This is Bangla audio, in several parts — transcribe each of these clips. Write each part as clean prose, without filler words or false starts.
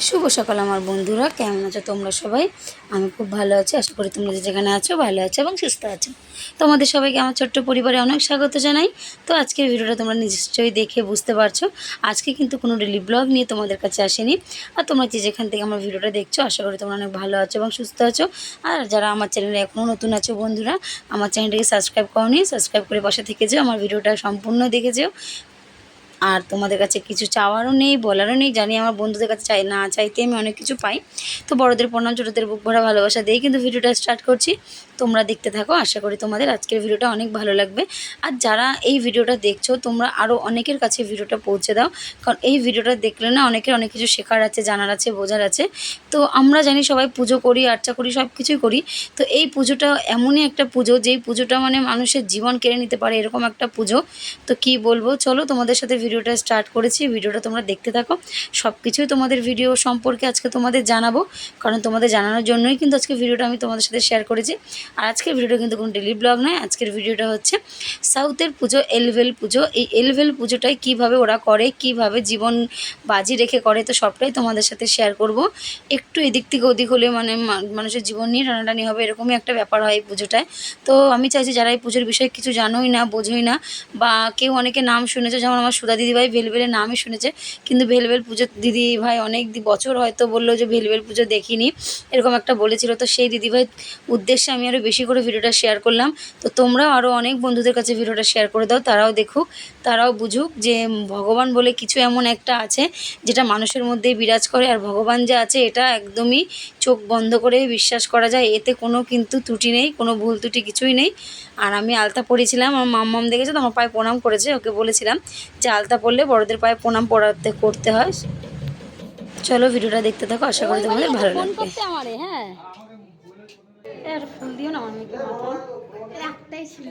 শুভ সকাল আমার বন্ধুরা, কেমন আছো তোমরা সবাই? আমি খুব ভালো আছি। আশা করি তোমরা যেখানে আছো ভালো আছো এবং সুস্থ আছো। তোমাদের সবাইকে আমার ছোট্ট পরিবারে অনেক স্বাগত জানাই। তো আজকের ভিডিওটা তোমরা নিশ্চয়ই দেখে বুঝতে পারছো, আজকে কিন্তু কোনো ডেলি ব্লগ নিয়ে তোমাদের কাছে আসেনি। আর তোমরা যেখান থেকে আমার ভিডিওটা দেখছো, আশা করি তোমরা অনেক ভালো আছো এবং সুস্থ আছো। আর যারা আমার চ্যানেলে এখনও নতুন আছো বন্ধুরা, আমার চ্যানেলটিকে সাবস্ক্রাইব করোনি, সাবস্ক্রাইব করে পাশে থেকে যেও, আমার ভিডিওটা সম্পূর্ণ দেখে যেও। আর তোমাদের কাছে কিছু চাওয়ারও নেই, বলারও নেই। জানি আমার বন্ধুদের কাছে না চাইতে আমি অনেক কিছু পাই। তো বড়দের প্রণাম, ছোটোদের বুক ভরা ভালোবাসা দিয়েই কিন্তু ভিডিওটা স্টার্ট করছি। তোমরা দেখতে থাকো, আশা করি তোমাদের আজকের ভিডিওটা অনেক ভালো লাগবে। আর যারা এই ভিডিওটা দেখছো, তোমরা আরও অনেকের কাছে ভিডিওটা পৌঁছে দাও, কারণ এই ভিডিওটা দেখলে না অনেকের অনেক কিছু শেখার আছে, জানার আছে, বোঝার আছে। তো আমরা জানি সবাই পুজো করি, আর্চা করি, সব কিছুই করি। তো এই পুজোটা এমনই একটা পুজো, যেই পুজোটা মানে মানুষের জীবন কেড়ে নিতে পারে, এরকম একটা পুজো। তো কি বলবো, চলো তোমাদের সাথে ভিডিওটা স্টার্ট করেছি। ভিডিওটা তোমরা দেখতে থাকো, সব কিছুই তোমাদের ভিডিও সম্পর্কে আজকে তোমাদের জানাবো, কারণ তোমাদের জানানোর জন্যই কিন্তু আজকে ভিডিওটা আমি তোমাদের সাথে শেয়ার করেছি। আর আজকের ভিডিওটা কিন্তু কোনো ডেলি ব্লগ নয়, আজকের ভিডিওটা হচ্ছে সাউথের পুজো, এলভেল পুজো। এই এলভেল পুজোটাই কীভাবে ওরা করে, কীভাবে জীবন বাজি রেখে করে, তো সবটাই তোমাদের সাথে শেয়ার করব। একটু এদিক থেকে ওদিক হলে মানে মানুষের জীবন নিয়ে টানাটানি হবে, এরকমই একটা ব্যাপার হয় এই পুজোটায়। তো আমি চাইছি যারা এই পুজোর বিষয়ে কিছু জানোই না, বোঝোই না, বা কেউ অনেকে নাম শুনেছে, যেমন আমার সুধা দিদিভাই ভেলভেলের নামই শুনেছে, কিন্তু ভেলভেল পুজো দিদিভাই অনেক বছর হয়তো বললো যে ভেলভেল পুজো দেখিনি, এরকম একটা বলেছিল। তো সেই দিদিভাই উদ্দেশ্যে আমি আরও বেশি করে ভিডিওটা শেয়ার করলাম। তো তোমরাও আরও অনেক বন্ধুদের কাছে ভিডিওটা শেয়ার করে দাও, তারাও দেখুক, তারাও বুঝুক যে ভগবান বলে কিছু এমন একটা আছে যেটা মানুষের মধ্যেই বিরাজ করে। আর ভগবান যে আছে এটা একদমই চোখ বন্ধ করে বিশ্বাস করা যায়, এতে কোনো কিন্তু ত্রুটি নেই, কোনো ভুল ত্রুটি কিছুই নেই। আর আমি আলতা পরেছিলাম, আমার মাম্মাম দেখেছে তো আমার পায়ে প্রণাম করেছে, ওকে বলেছিলাম যে আলতা পরলে বড়দের পায়ে প্রণাম করতে হয়। চলো ভিডিওটা দেখতে থাকো, আশা করি তোমাদের ভালো লাগবে। হ্যাঁ, আর ফুল দিও না আমার মেয়েকে মাথায়, একটাই ছিল।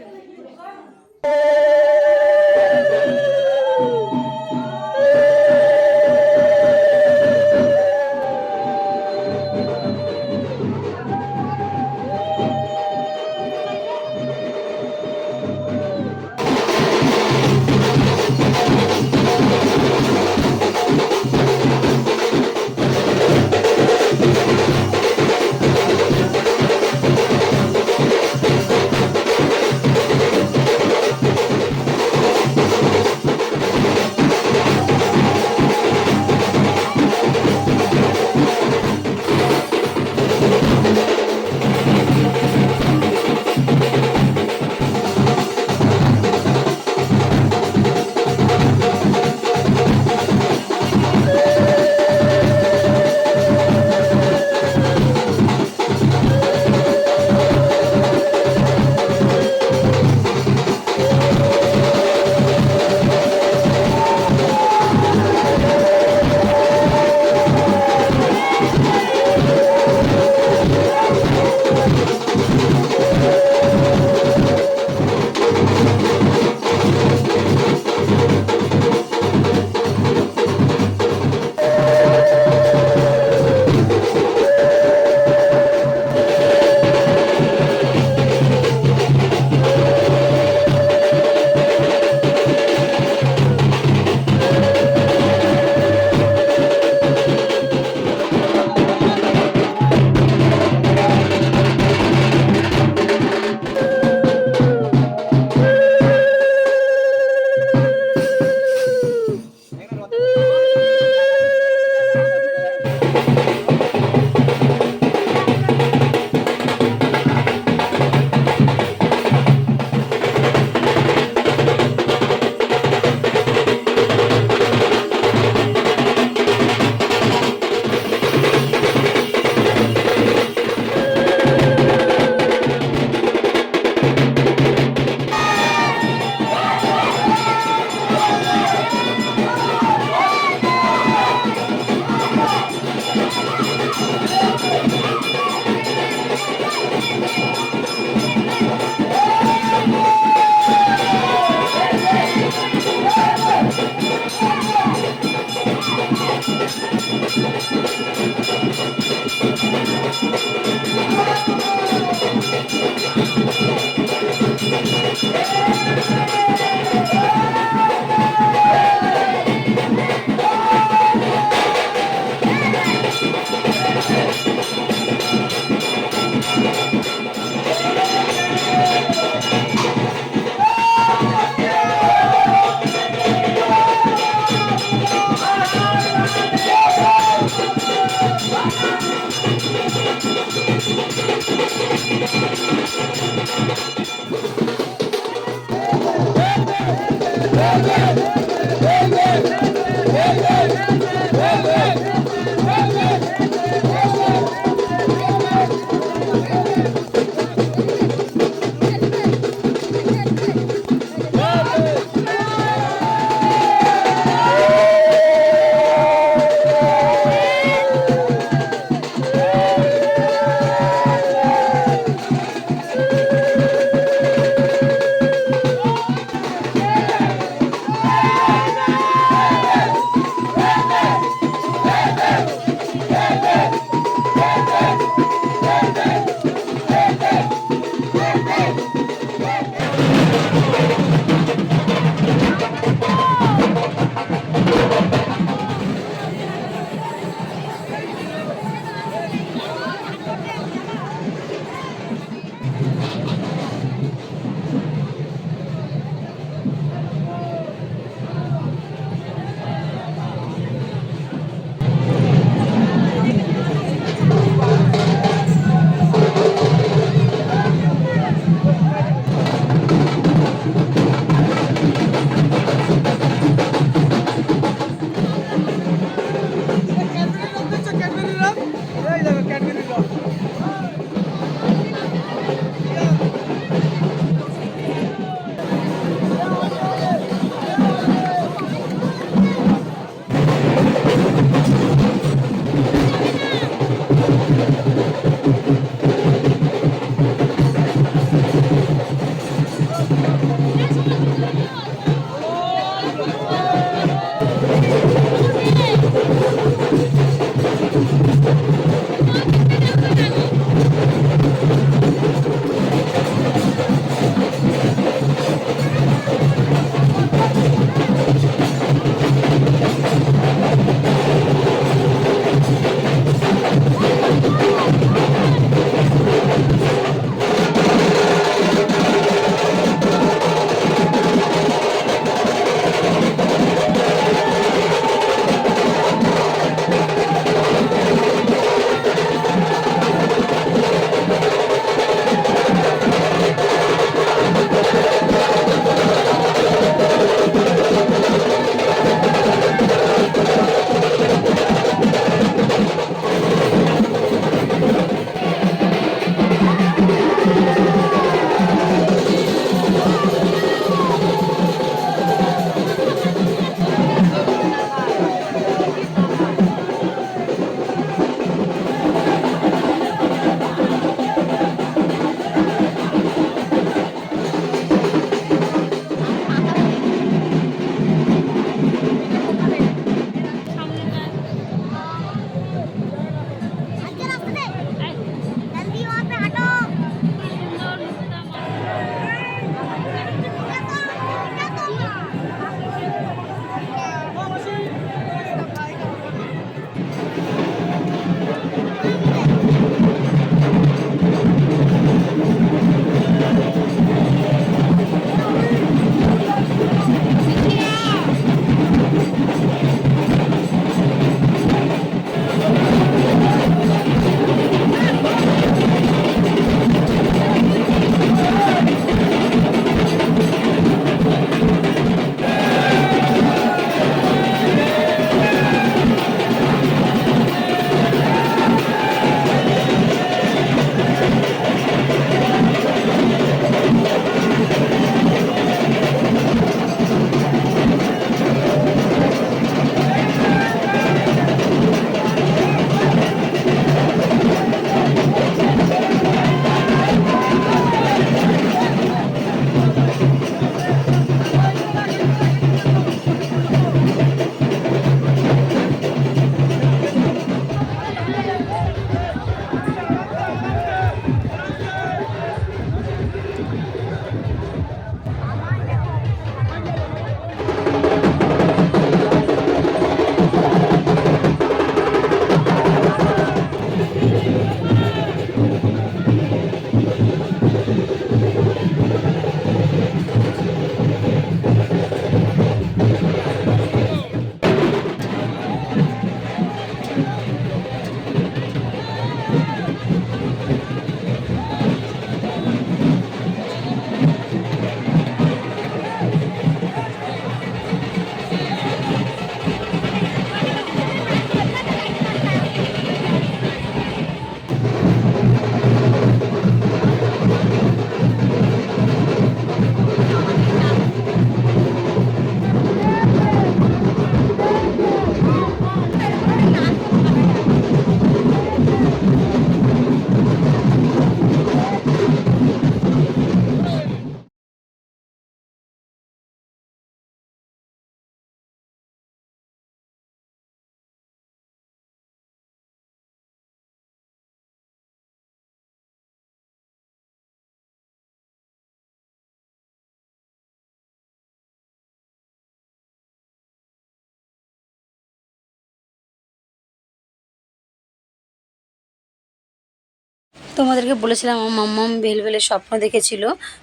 তোমাদেরকে বলেছিলাম আমার মাম্মাম ভেলভেলের স্বপ্ন দেখেছিল।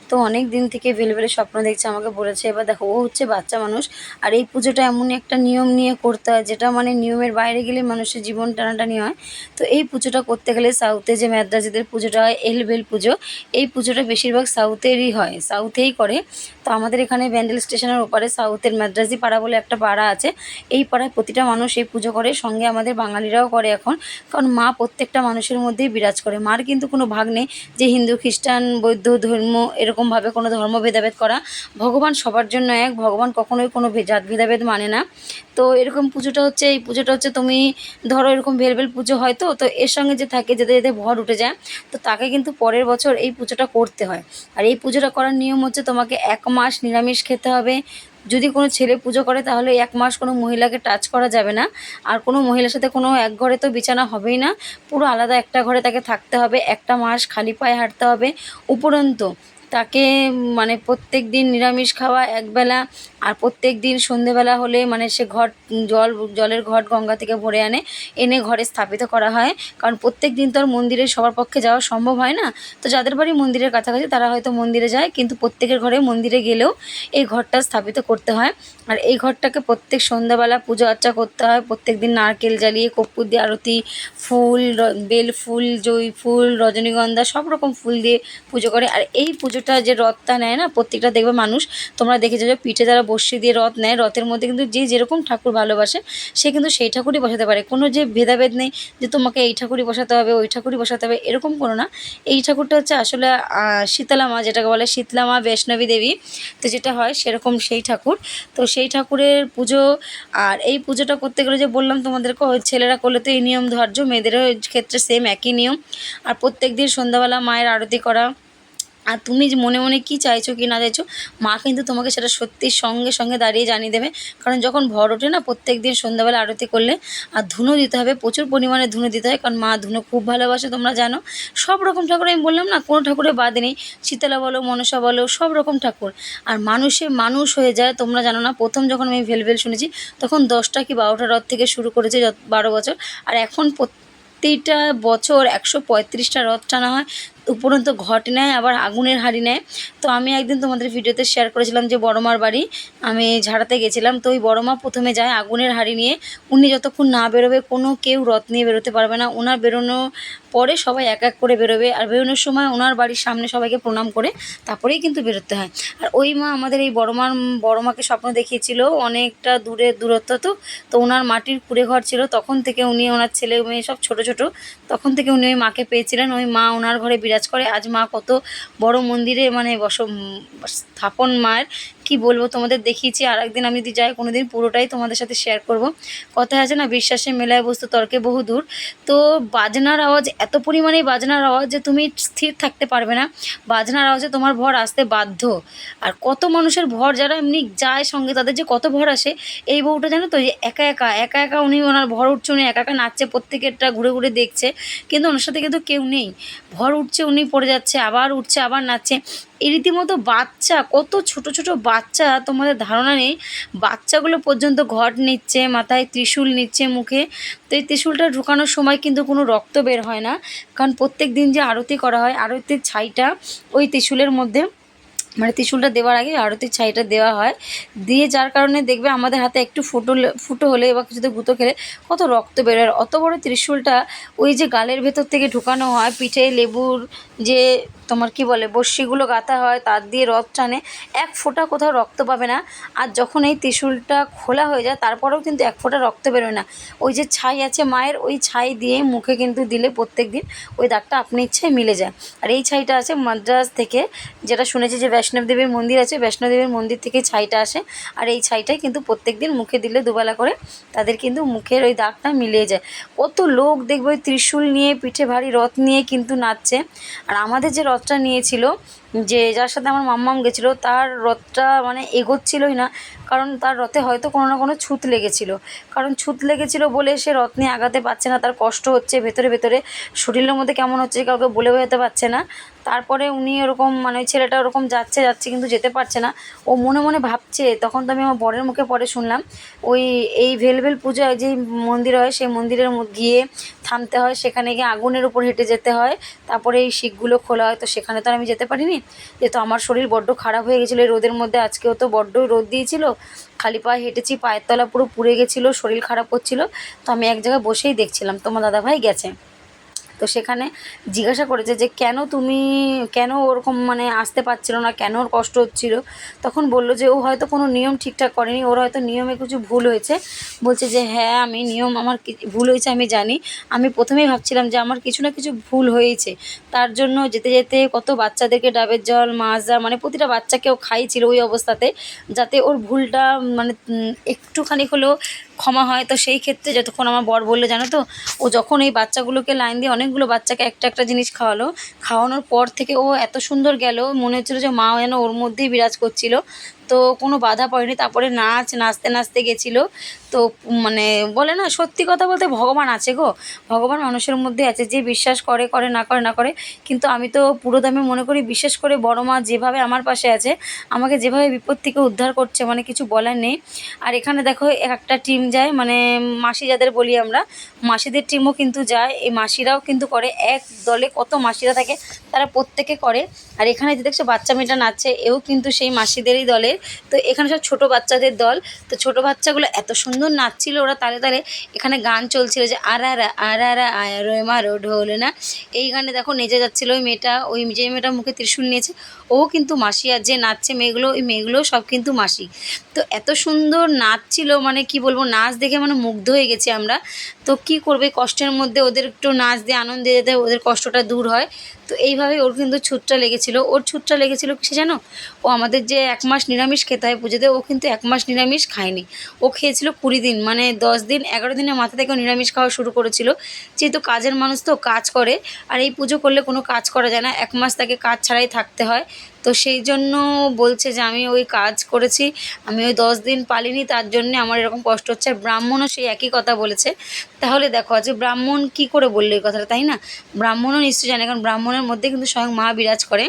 তো অনেক দিন থেকে ভেলভেলের স্বপ্ন দেখছে, আমাকে বলেছে। এবার দেখো, ও হচ্ছে বাচ্চা মানুষ, আর এই পুজোটা এমনই একটা নিয়ম নিয়ে করতে হয় যেটা মানে নিয়মের বাইরে গেলে মানুষের জীবন টানাটানি হয়। তো এই পুজোটা করতে গেলে সাউথে যে ম্যাদ্রাজিদের পুজোটা হয় এলবেল পুজো, এই পুজোটা বেশিরভাগ সাউথেরই হয়, সাউথেই করে। তো আমাদের এখানে ব্যান্ডেল স্টেশনের ওপারে সাউথের ম্যাদ্রাজি পাড়া বলে একটা পাড়া আছে। এই পাড়ায় প্রতিটা মানুষ এই পুজো করে, সঙ্গে আমাদের বাঙালিরাও করে এখন। কারণ মা প্রত্যেকটা মানুষের মধ্যেই বিরাজ করে, মার কিন্তু কোনো ভাগ নেই যে হিন্দু খ্রিস্টান বৌদ্ধ ধর্ম এরকমভাবে কোনো ধর্ম ভেদাভেদ করা। ভগবান সবার জন্য এক, ভগবান কখনোই কোনো জাত ভেদাভেদ মানে না। তো এরকম পুজোটা হচ্ছে, এই পুজোটা হচ্ছে তুমি ধরো এরকম ভেলভেল পুজো হয়, তো এর সঙ্গে যে থাকে যেতে যেতে ভর উঠে যায়, তো তাকে কিন্তু পরের বছর এই পুজোটা করতে হয়। আর এই পুজোটা করার নিয়ম হচ্ছে তোমাকে 1 মাস নিরামিষ খেতে হবে। যদি কোনো ছেলে পুজো করে তাহলে 1 মাস কোনো মহিলাকে টাচ করা যাবে না। আর কোনো মহিলার সাথে কোনো এক ঘরে তো বিছানা হবেই না, পুরো আলাদা একটা ঘরে তাকে থাকতে হবে। 1 মাস খালি পায়ে হাঁটতে হবে। উপরন্তু তাকে মানে প্রত্যেক দিন নিরামিষ খাওয়া একবেলা। আর প্রত্যেক দিন সন্ধেবেলা হলে মানে সে ঘট জলের ঘট গঙ্গা থেকে ভরে এনে ঘরে স্থাপিত করা হয়। কারণ প্রত্যেক দিন তো আর মন্দিরে সবার পক্ষে যাওয়া সম্ভব হয় না। তো যাদের বাড়ি মন্দিরের কাছাকাছি তারা হয়তো মন্দিরে যায়, কিন্তু প্রত্যেকের ঘরে মন্দিরে গেলেও এই ঘরটা স্থাপিত করতে হয়। আর এই ঘরটাকে প্রত্যেক সন্ধ্যাবেলা পুজো আর্চা করতে হয়। প্রত্যেক দিন নারকেল জ্বালিয়ে কর্পূর দিয়ে আরতি, ফুল বেল ফুল, জুঁই ফুল, রজনীগন্ধা সব রকম ফুল দিয়ে পুজো করে। আর এই পুজোটা যে রথটা নেয় না, প্রত্যেকটা দেখবে মানুষ, তোমরা দেখেছো যে পিঠে যারা বর্ষি দিয়ে রথ নেয়, রথের মধ্যে কিন্তু যে যেরকম ঠাকুর ভালোবাসে সে কিন্তু সেই ঠাকুরই বসাতে পারে। কোনো যে ভেদাভেদ নেই যে তোমাকে এই ঠাকুরই বসাতে হবে ওই ঠাকুরই বসাতে হবে, এরকম কোনো না। এই ঠাকুরটা হচ্ছে আসলে শীতলা মা, যেটাকে বলে শীতলা মা বৈষ্ণবী দেবী। তো যেটা হয় সেরকম সেই ঠাকুর। তো সেই ঠাকুরের পুজো। আর এই পুজোটা করতে গেলে যে বললাম তোমাদেরকে, ওই ছেলেরা করলে তো এই নিয়ম ধার্য, মেয়েদেরও ক্ষেত্রে সেম একই নিয়ম। আর প্রত্যেক দিন সন্ধ্যাবেলা মায়ের আরতি করা। আর তুমি যে মনে মনে কী চাইছো কি না চাইছো, মা কিন্তু তোমাকে সেটা সত্যি সঙ্গে সঙ্গে দাঁড়িয়ে জানিয়ে দেবে। কারণ যখন ভর ওঠে না, প্রত্যেক দিন সন্ধ্যাবেলা আরতি করলে আর ধুনো দিতে হবে, প্রচুর পরিমাণে ধুনো দিতে হয়, কারণ মা ধুনো খুব ভালোবাসে, তোমরা জানো। সব রকম ঠাকুর আমি বললাম না, কোনো ঠাকুরের বাদ নেই। শীতলা বলো, মনসা বলো, সব রকম ঠাকুর। আর মানুষে মানুষ হয়ে যায়, তোমরা জানো না। প্রথম যখন আমি ভেলভেল শুনেছি তখন 10টা কি 12টা রথ থেকে শুরু করেছে, 12 বছর। আর এখন প্রতিটা বছর 135টা রথ টানা হয়। উপরন্তু ঘট নেয়, আবার আগুনের হাঁড়ি নেয়। তো আমি একদিন তোমাদের ভিডিওতে শেয়ার করেছিলাম যে বড়মার বাড়ি আমি ঝাড়াতে গেছিলাম। তো ওই বড়মা প্রথমে যায় আগুনের হাঁড়ি নিয়ে। উনি যতক্ষণ না বেরোবে কোনো কেউ রথ নিয়ে বেরোতে পারবে না। ওনার বেরোনো পরে সবাই এক এক করে বেরোবে। আর বেরোনোর সময় ওনার বাড়ির সামনে সবাইকে প্রণাম করে তারপরেই কিন্তু বেরোতে হয়। আর ওই মা আমাদের এই বড়মাকে স্বপ্ন দেখিয়েছিল অনেকটা দূরত্ব। তো ওনার মাটির কুঁড়ে ঘর ছিল, তখন থেকে উনি ওনার ছেলে মেয়ে সব ছোট ছোট, তখন থেকে উনি ওই মাকে পেয়েছিলেন। ওই মা ওনার ঘরে বিরাজ করে। আজ মা কত বড় মন্দিরে মানে স্থাপন মায়ের কি বলবো, তোমাদের দেখিয়েছি। আর একদিন আমি যদি যাই কোনোদিন পুরোটাই তোমাদের সাথে শেয়ার করব। কথায় আছে না, বিশ্বাসে মেলায় বস্তু তর্কে বহু দূর। তো বাজনার আওয়াজ, এত পরিমাণেই বাজনার আওয়াজ যে তুমি স্থির থাকতে পারবে না। বাজনার আওয়াজে তোমার ভর আসতে বাধ্য। আর কত মানুষের ভর যারা এমনি যায় সঙ্গে, তাদের যে কত ভর আসে। এই বউটা জানো তো, যে একা একা একা একা উনি ওনার ভর উঠছে, উনি একা একা নাচছে, প্রত্যেকেরটা ঘুরে ঘুরে দেখছে, কিন্তু ওনার সাথে কিন্তু কেউ নেই। ভর উঠছে, উনি পড়ে যাচ্ছে, আবার উঠছে, আবার নাচছে। এই রীতিমতো বাচ্চা, কত ছোট ছোট বাচ্চা, তোমাদের ধারণা নেই। বাচ্চাগুলো পর্যন্ত ঘট নিচ্ছে, মাথায় ত্রিশূল নিচ্ছে মুখে। তো এই ত্রিশূলটা ঢুকানোর সময় কিন্তু কোনো রক্ত বের হয় না, কারণ প্রত্যেক দিন যে আরতি করা হয়, আরতির ছাইটা ওই ত্রিশূলের মধ্যে, মানে ত্রিশূলটা দেওয়ার আগে আরতির ছাইটা দেওয়া হয়। দিয়ে যার কারণে দেখবে আমাদের হাতে একটু ফুটো হলে বা কিছুতে গুঁতো খেলে কত রক্ত বেরোয়। অত বড় ত্রিশূলটা ওই যে গালের ভেতর থেকে ঢুকানো হয়, পিঠে লেবুর যে তোমার কি বলে বড়শিগুলো গাঁথা হয়, তার দিয়ে রথ টানে, এক ফোঁটা কোথাও রক্ত পাবে না। আর যখন এই ত্রিশূলটা খোলা হয়ে যায় তারপরেও কিন্তু এক ফোঁটা রক্ত বেরোয় না। ওই যে ছাই আছে মায়ের, ওই ছাই দিয়ে মুখে কিন্তু দিলে প্রত্যেক দিন ওই দাগটা আপনি ইচ্ছায় মিলে যায়। আর এই ছাইটা আছে মাদ্রাজ থেকে, যেটা শুনেছি যে বৈষ্ণব দেবীর মন্দির আছে, বৈষ্ণব দেবীর মন্দির থেকে ছাইটা আসে। আর এই ছাইটাই কিন্তু প্রত্যেক দিন মুখে দিলে দুবেলা করে তাদের কিন্তু মুখের ওই দাগটা মিলিয়ে যায়। কত লোক দেখবে ওই ত্রিশূল নিয়ে পিঠে ভারী রথ নিয়ে কিন্তু নাচছে। আর আমাদের যে রথটা নিয়েছিল, যে যার সাথে আমার মাম্মাম গেছিলো, তার রথটা মানে এগোচ্ছিলই না, কারণ তার রথে হয়তো কোনো না কোনো ছুত লেগেছিল, কারণ ছুত লেগেছিল বলে সে রথ নিয়ে আগাতে পারছে না, তার কষ্ট হচ্ছে ভেতরে ভেতরে, শরীরের মধ্যে কেমন হচ্ছে কাউকে বলে বোঝাতে পারছে না। তারপরে উনি ওরকম মানে ওই ছেলেটা ওরকম যাচ্ছে যাচ্ছে কিন্তু যেতে পারছে না, ও মনে মনে ভাবছে। তখন তো আমি আমার বরের মুখে পরে শুনলাম ওই এই ভেলভেল পূজায় যেই মন্দির হয় সেই মন্দিরের গিয়ে থামতে হয়, সেখানে গিয়ে আগুনের উপর হেঁটে যেতে হয়, তারপরে এই শিকগুলো খোলা হয়। তো সেখানে তো আর আমি যেতে পারিনি, যেহেতু আমার শরীর বড্ড খারাপ হয়ে গেছিলো এই রোদের মধ্যে। আজকেও তো বড্ডই রোদ দিয়েছিল, খালি পায়ে হেঁটেছি, পায়ের তলা পুরো পুড়ে গেছিলো, শরীর খারাপ করছিল। তো আমি এক জায়গায় বসেই দেখছিলাম তোমার দাদাভাই গেছে। তো সেখানে জিজ্ঞাসা করেছে যে কেন ওরকম মানে আসতে পারছিল না, কেন ওর কষ্ট হচ্ছিল। তখন বলল যে ও হয়তো কোনো নিয়ম ঠিকঠাক করেনি, ওর হয়তো নিয়মে কিছু ভুল হয়েছে। বলছে যে হ্যাঁ আমি নিয়ম আমার ভুল হয়েছে আমি জানি, আমি প্রথমেই ভাবছিলাম যে আমার কিছু না কিছু ভুল হয়েছে, তার জন্য যেতে যেতে কত বাচ্চাদেরকে ডাবের জল মাজা মানে প্রতিটা বাচ্চাকেও খাইয়েছিল ওই অবস্থাতে, যাতে ওর ভুলটা মানে একটুখানি হলেও ক্ষমা হয়। তো সেই ক্ষেত্রে যতক্ষণ আমার বর বললো জানো তো, ও যখন এই বাচ্চাগুলোকে লাইন দিয়ে অনেকগুলো বাচ্চাকে একটা একটা জিনিস খাওয়ালো, খাওয়ানোর পর থেকে ও এত সুন্দর গেল, মনে হচ্ছিলো যে মা যেন ওর মধ্যেই বিরাজ করছিল। তো কোনো বাধা পড়েনি, তারপরে নাচতে নাচতে গেছিলো। তো মানে বলে না, সত্যি কথা বলতে ভগবান আছে গো, ভগবান মানুষের মধ্যে আছে, যে বিশ্বাস করে করে না করে না করে। কিন্তু আমি তো পুরো দামে মনে করি, বিশেষ করে বড় মা যেভাবে আমার পাশে আছে, আমাকে যেভাবে বিপদ থেকে উদ্ধার করছে, মানে কিছু বলার নেই। আর এখানে দেখো একটা টিম যায়, মানে মাসি যাদের বলি আমরা, মাসিদের টিমও কিন্তু যায়, এই মাসিরাও কিন্তু করে, এক দলে কত মাসিরা থাকে তারা প্রত্যেকে করে। আর এখানে যে দেখছো বাচ্চা মেয়েটা নাচছে, এও কিন্তু সেই মাসিদেরই দলের। তো এখানে সব ছোটো বাচ্চাদের দল। তো ছোটো বাচ্চাগুলো এত সুন্দর নাচছিল, ওরা তালে তালে, এখানে গান চলছিল যে আরা আয়ারো মারো ঢোল না, এই গানে দেখো নেচে যাচ্ছিলো ওই মেয়েটা, ওই যে মেয়েটা মুখে ত্রিশূল নিয়েছে ও কিন্তু মাসি, আর যে নাচছে মেয়েগুলো, ওই মেয়েগুলো সব কিন্তু মাসি। তো এত সুন্দর নাচছিল, মানে কি বলবো, নাচ দেখে মানে মুগ্ধ হয়ে গেছি আমরা। তো কি করবে, কষ্টের মধ্যে ওদের একটু নাচ দিয়ে আনন্দ দিয়ে যাতে ওদের কষ্টটা দূর হয়। তো এইভাবে ওর কিন্তু ছুতটা লেগেছিল। ওর ছুতটা লেগেছিল কিসে জানো, ও আমাদের যে 1 মাস নিরামিষ খেতে হয় পুজোতে, ও কিন্তু 1 মাস নিরামিষ খায়নি, ও খেয়েছিল 20 দিন, মানে 10 দিন 11 দিনের মাথা থেকে ও নিরামিষ খাওয়া শুরু করেছিল। যেহেতু কাজের মানুষ তো কাজ করে, আর এই পুজো করলে কোনো কাজ করা যায় না, 1 মাস তাকে কাজ ছাড়াই থাকতে হয়। তো সেই জন্য বলছে যে আমি ওই কাজ করেছি, আমি ওই 10 দিন পালিনি, তার জন্যে আমার এরকম কষ্ট হচ্ছে। আর ব্রাহ্মণও সেই একই কথা বলেছে। তাহলে দেখো আজকে ব্রাহ্মণ কী করে বললো এই কথাটা, তাই না? ব্রাহ্মণও নিশ্চয়ই জানে, কারণ ব্রাহ্মণের মধ্যে কিন্তু স্বয়ং মা বিরাজ করে।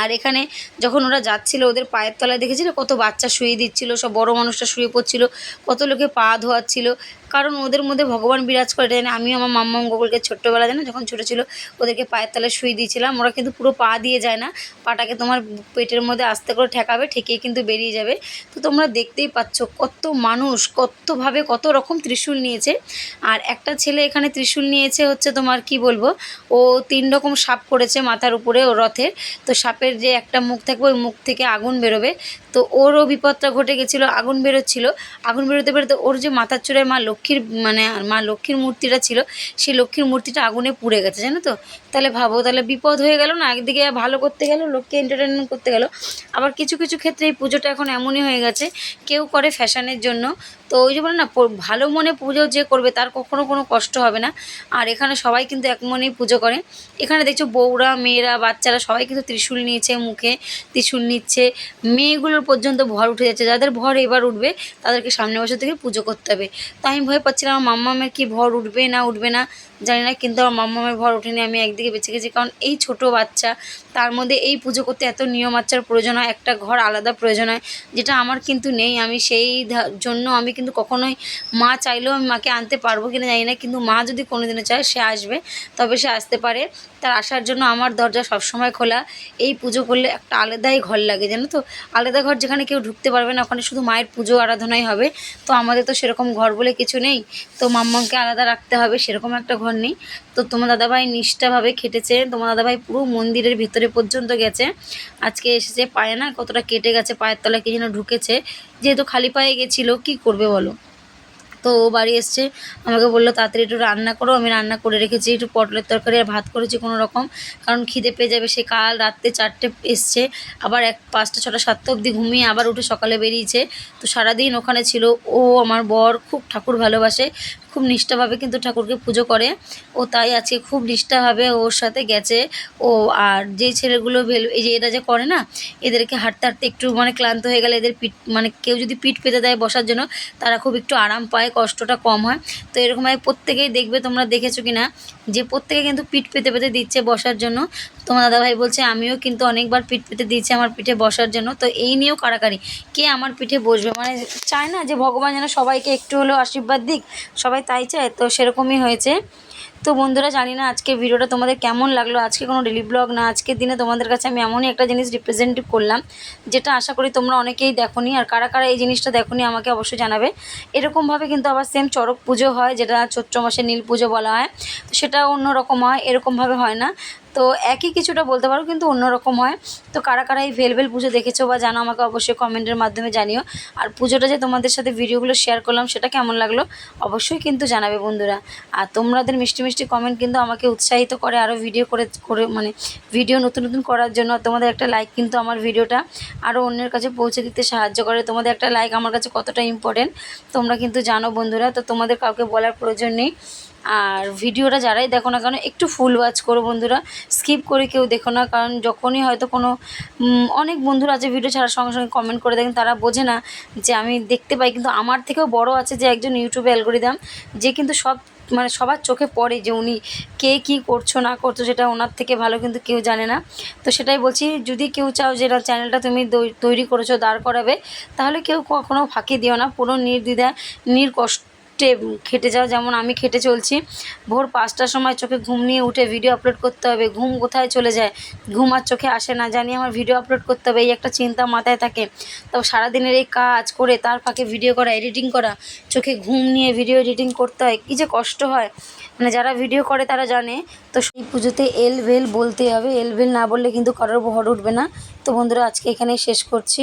আর এখানে যখন ওরা যাচ্ছিল, ওদের পায়ের তলায় দেখেছিল কত বাচ্চা শুয়ে দিচ্ছিল, সব বড় মানুষটা শুয়ে পড়ছিল, কত লোকে পা ধোয়াচ্ছিল, কারণ ওদের মধ্যে ভগবান বিরাজ করে। এটা জানি আমিও আমার মাম্মাম গোকুলকে ছোট্টোবেলা জানো যখন ছোটো ছিল, ওদেরকে পায়ের তলায় শুয়ে দিয়েছিলাম। ওরা কিন্তু পুরো পা দিয়ে যায় না, পাটাকে তোমার পেটের মধ্যে আস্তে করে ঠেকাবে, ঠেকিয়ে কিন্তু বেরিয়ে যাবে। তো তোমরা দেখতেই পাচ্ছ কত মানুষ কতভাবে কত রকম ত্রিশূল নিয়েছে। আর একটা ছেলে এখানে ত্রিশূল নিয়েছে হচ্ছে তোমার কি বলবো, ও 3 রকম সাপ করেছে মাথার উপরে ও রথের। তো সাপের যে একটা মুখ থাকবে, ওই মুখ থেকে আগুন বেরোবে। তো ওরও বিপদটা ঘটে গেছিলো, আগুন বেরোচ্ছিল, আগুন বেরোতে বেরোতে ওর যে মাথার চূড়ায় মা লক্ষ্মীর মানে মা লক্ষ্মীর মূর্তিটা ছিল, সেই লক্ষ্মীর মূর্তিটা আগুনে পুড়ে গেছে জানো তো। তাহলে ভাবো, তাহলে বিপদ হয়ে গেল না, একদিকে ভালো করতে গেল, লোককে এন্টারটেনমেন্ট করতে গেল। আবার কিছু কিছু ক্ষেত্রে এই পুজোটা এখন এমনই হয়ে গেছে, কেউ করে ফ্যাশনের জন্য। তো ওই যে বলে না, ভালো মনে পুজো যে করবে তার কখনো কোনো কষ্ট হবে না। আর এখানে সবাই কিন্তু এক মনেই পুজো করে। এখানে দেখছো বউরা, মেয়েরা, বাচ্চারা সবাই কিন্তু ত্রিশূল নিয়েছে, মুখে ত্রিশূল নিচ্ছে, মেয়েগুলোর পর্যন্ত ভর উঠে যাচ্ছে, যাদের ভর এবার উঠবে তাদেরকে সামনের বছর থেকে পুজো করতে হবে। তো আমি ভয় পাচ্ছিলাম আমার মাম্মামের কি ভর উঠবে না উঠবে না জানি না, কিন্তু আমার মাম্মামের ভর ওঠেনি, আমি একদিকে বেঁচে গেছি। কারণ এই ছোট বাচ্চা, তার মধ্যে এই পুজো করতে এত নিয়ম আচার প্রয়োজন হয়, একটা ঘর আলাদা প্রয়োজন হয়, যেটা আমার কিন্তু নেই। আমি সেই জন্য আমি কিন্তু কখনোই, মা চাইলেও আমি মাকে আনতে পারবো কিনা জানি না, কিন্তু মা যদি কোনোদিনও চায় সে আসবে, তবে সে আসতে পারে। তার আসার জন্য আমার দরজা সবসময় খোলা। এই পুজো করলে একটা আলাদাই ঘর লাগে জানো তো, আলাদা ঘর যেখানে কেউ ঢুকতে পারবে না, ওখানে শুধু মায়ের পুজো আরাধনাই হবে। তো আমাদের তো সেরকম ঘর বলে কিছু নেই, তো মাম্মাকে আলাদা রাখতে হবে, সেরকম একটা ঘর নেই। তো তোমার দাদাভাই নিষ্ঠাভাবে খেটেছে, তোমার দাদাভাই পুরো মন্দিরের ভিতরে পর্যন্ত গেছে, আজকে এসেছে, পায়ে না কতটা কেটে গেছে, পায়ের তলায় কি যেন ঢুকেছে, যেহেতু খালি পায়ে গেছিলো, কী করবে বলো। তো ও বাড়ি এসছে, আমাকে বললো তাড়াতাড়ি একটু রান্না করো, আমি রান্না করে রেখেছি, একটু পটলের তরকারি আর ভাত করেছি কোনো রকম, কারণ খিদে পেয়ে যাবে। সে কাল রাত্রে 4টে এসছে, আবার 5টা 6টা 7টা অবধি ঘুমিয়ে আবার উঠে সকালে বেরিয়েছে। তো সারাদিন ওখানে ছিল। ও আমার বর খুব ঠাকুর ভালোবাসে, খুব নিষ্ঠাভাবে কিন্তু ঠাকুরকে পুজো করে। ও তাই আজকে খুব নিষ্ঠাভাবে ওর সাথে গেছে। ও আর যেই ছেলেগুলো এই যে এরা যে করে না, এদেরকে হাঁটতে হাঁটতে একটু মানে ক্লান্ত হয়ে গেলে এদের পিঠ মানে কেউ যদি পিঠ পেতে দেয় বসার জন্য, তারা খুব একটু আরাম পায়, কষ্টটা কম হয়। তো এরকমভাবে প্রত্যেকেই দেখবে, তোমরা দেখেছো কি না, যে প্রত্যেকে কিন্তু পিঠ পেতে পেতে দিচ্ছে বসার জন্য। তোমার দাদাভাই বলছে আমিও কিন্তু অনেকবার পিঠ পেতে দিয়েছি আমার পিঠে বসার জন্য। তো এই নিয়েও কাড়াকাড়ি, কে আমার পিঠে বসবে, মানে চায় না যে ভগবান যেন সবাইকে একটু হলেও আশীর্বাদ দিক, সবাই তাই চায়। তো সেরকমই হয়েছে। তো বন্ধুরা, জানি না আজকে ভিডিওটা তোমাদের কেমন লাগলো। আজকে কোনো ডেলি ব্লগ না, আজকের দিনে তোমাদের কাছে আমি এমনই একটা জিনিস রিপ্রেজেন্ট করলাম, যেটা আশা করি তোমরা অনেকেই দেখোনি। আর কারা কারা এই জিনিসটা দেখোনি আমাকে অবশ্যই জানাবে। এরকমভাবে কিন্তু আবার সেম চড়ক পুজো হয়, যেটা চৈত্র মাসে নীল পুজো বলা হয়। তো সেটা অন্যরকম হয়, এরকমভাবে হয় না। তো একই কিছুটা বলতে পারো, কিন্তু অন্যরকম হয়। তো কারা কারা এই ভেলভেল পুজো দেখেছো বা জানো আমাকে অবশ্যই কমেন্টের মাধ্যমে জানিও। আর পুজোটা যে তোমাদের সাথে ভিডিওগুলো শেয়ার করলাম, সেটা কেমন লাগলো অবশ্যই কিন্তু জানাবে বন্ধুরা। আর তোমাদের মিষ্টি মিষ্টি কমেন্ট কিন্তু আমাকে উৎসাহিত করে আরও ভিডিও করে করে মানে ভিডিও নতুন নতুন করার জন্য। তোমাদের একটা লাইক কিন্তু আমার ভিডিওটা আরও অন্যের কাছে পৌঁছে দিতে সাহায্য করে। তোমাদের একটা লাইক আমার কাছে কতটা ইম্পর্টেন্ট তোমরা কিন্তু জানো বন্ধুরা। তো তোমাদের কাউকে বলার প্রয়োজন নেই। আর ভিডিওটা যারাই দেখো না কেন, একটু ফুল ওয়াচ করো বন্ধুরা, স্কিপ করে কেউ দেখো না। কারণ যখনই হয়তো কোনো অনেক বন্ধুরা আছে ভিডিও ছাড়ার সঙ্গে সঙ্গে কমেন্ট করে দেখেন, তারা বোঝে না যে আমি দেখতে পাই, কিন্তু আমার থেকেও বড় আছে যে একজন ইউটিউবে অ্যালগোরিদম, যে কিন্তু সব মানে সবার চোখে পড়ে যে উনি কে কী করছো না করছো, সেটা ওনার থেকে ভালো কিন্তু কেউ জানে না। তো সেটাই বলছি, যদি কেউ চাও যে চ্যানেলটা তুমি তৈরি করেছো, দাঁড় করাবে, তাহলে কেউ কখনো ফাঁকি দিও না, পুরো নির্দ্বিধা নির্কষ্টে খেটে যাও, যেমন আমি খেটে চলছি। ভোর 5টার সময় চোখে ঘুম নিয়ে উঠে ভিডিও আপলোড করতে হবে। ঘুম কোথায় চলে যায়, ঘুম আর চোখে আসে না, জানি আমার ভিডিও আপলোড করতে হবে, এই একটা চিন্তা মাথায় থাকে। তো সারাদিনের এই কাজ করে তার ফাঁকে ভিডিও করা, এডিটিং করা, চোখে ঘুম নিয়ে ভিডিও এডিটিং করতে হয়, কী যে কষ্ট হয়, মানে যারা ভিডিও করে তারা জানে। তো সেই পুজোতে এল ভেল বলতে হবে, এল ভেল না বললে কিন্তু কারোর ভর উঠবে না। তো বন্ধুরা, আজকে এখানেই শেষ করছি।